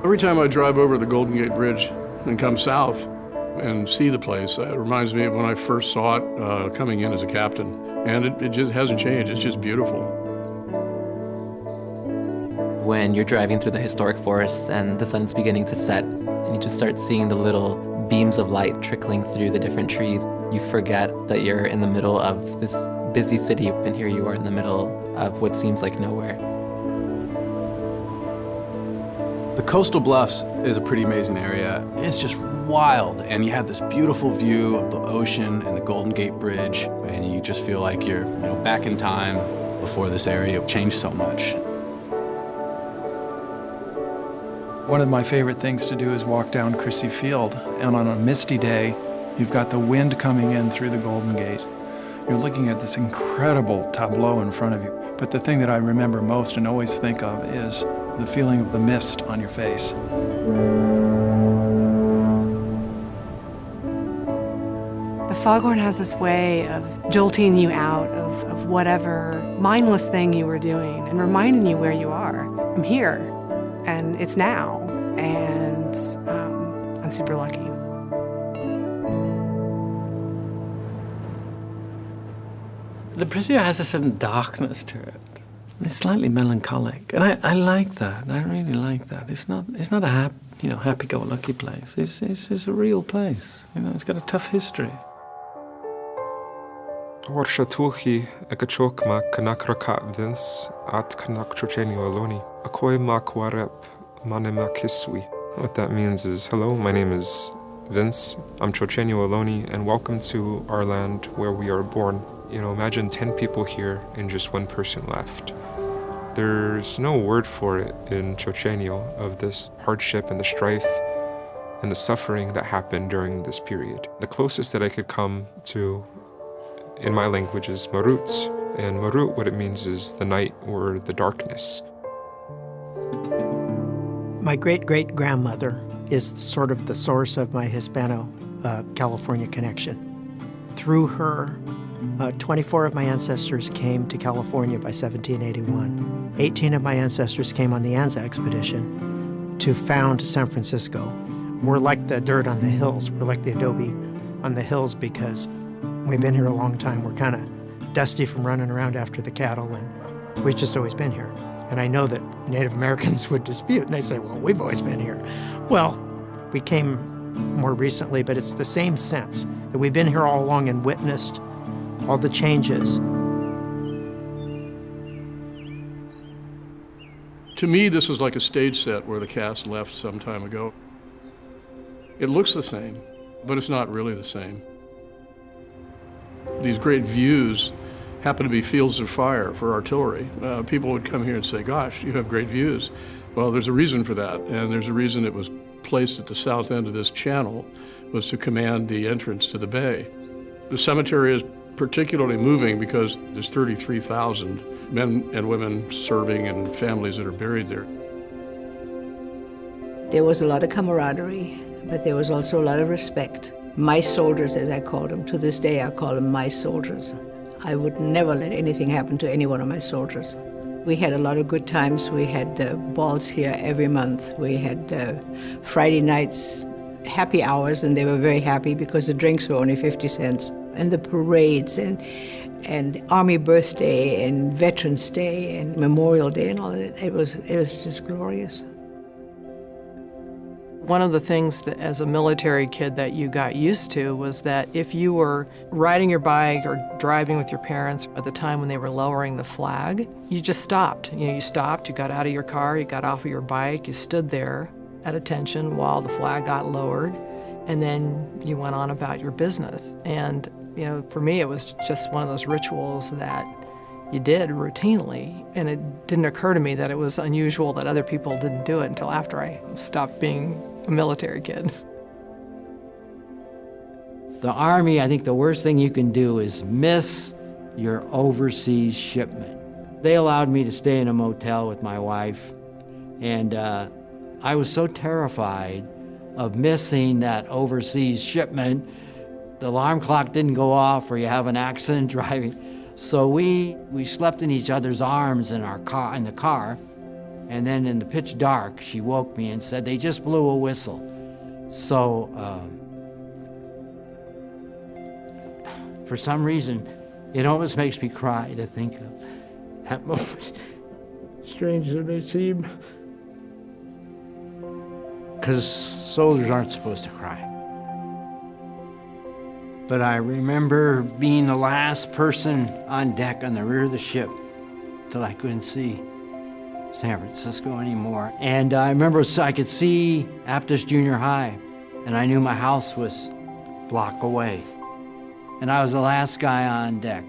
Every time I drive over the Golden Gate Bridge and come south and see the place, it reminds me of when I first saw it coming in as a captain. And it just hasn't changed. It's just beautiful. When you're driving through the historic forest and the sun's beginning to set, and you just start seeing the little beams of light trickling through the different trees, you forget that you're in the middle of this busy city, and here you are in the middle of what seems like nowhere. The coastal bluffs is a pretty amazing area. It's just wild, and you have this beautiful view of the ocean and the Golden Gate Bridge, and you just feel like you're back in time before this area changed so much. One of my favorite things to do is walk down Crissy Field, and on a misty day, you've got the wind coming in through the Golden Gate. You're looking at this incredible tableau in front of you. But the thing that I remember most and always think of is the feeling of the mist on your face. The foghorn has this way of jolting you out of whatever mindless thing you were doing and reminding you where you are. I'm here, and it's now, and I'm super lucky. The Presidio has a certain darkness to it. It's slightly melancholic, and I like that. I really like that. It's not a happy-go-lucky place. It's a real place. It's got a tough history. Warsha tuhi ekachokma kanakrakat Vince at kanakchochenio aloni. Akoi makwarep manema kiswi. What that means is, hello, my name is Vince. I'm Chochenio Aloni, and welcome to our land where we are born. Imagine 10 people here and just one person left. There's no word for it in Chochenio of this hardship and the strife and the suffering that happened during this period. The closest that I could come to in my language is Marut, and Marut, what it means is the night or the darkness. My great-great-grandmother is sort of the source of my Hispano-California connection. Through her, 24 of my ancestors came to California by 1781. 18 of my ancestors came on the Anza expedition to found San Francisco. We're like the dirt on the hills. We're like the adobe on the hills because we've been here a long time. We're kind of dusty from running around after the cattle, and we've just always been here. And I know that Native Americans would dispute, and they say, well, we've always been here. Well, we came more recently, but it's the same sense that we've been here all along and witnessed all the changes. To me, this is like a stage set where the cast left some time ago. It looks the same, but it's not really the same. These great views happen to be fields of fire for artillery. People would come here and say, gosh, you have great views. Well, there's a reason for that, and there's a reason it was placed at the south end of this channel, was to command the entrance to the bay. The cemetery is particularly moving because there's 33,000 men and women serving and families that are buried there. There was a lot of camaraderie, but there was also a lot of respect. My soldiers, as I called them, to this day I call them my soldiers. I would never let anything happen to any one of my soldiers. We had a lot of good times. We had balls here every month. We had Friday nights, happy hours, and they were very happy because the drinks were only 50 cents. And the parades and Army Birthday and Veterans Day and Memorial Day and all that, it was just glorious. One of the things that as a military kid that you got used to was that if you were riding your bike or driving with your parents at the time when they were lowering the flag, you just stopped. You stopped, you got out of your car, you got off of your bike, you stood there at attention while the flag got lowered, and then you went on about your business. And for me, it was just one of those rituals that you did routinely, and it didn't occur to me that it was unusual that other people didn't do it until after I stopped being a military kid. The Army, I think the worst thing you can do is miss your overseas shipment. They allowed me to stay in a motel with my wife, and I was so terrified of missing that overseas shipment. The alarm clock didn't go off or you have an accident driving. So we slept in each other's arms in the car. And then in the pitch dark, she woke me and said, they just blew a whistle. So, for some reason, it almost makes me cry to think of that moment. Strange as it may seem. Because soldiers aren't supposed to cry. But I remember being the last person on deck on the rear of the ship till I couldn't see San Francisco anymore. And I remember I could see Aptos Junior High, and I knew my house was a block away. And I was the last guy on deck.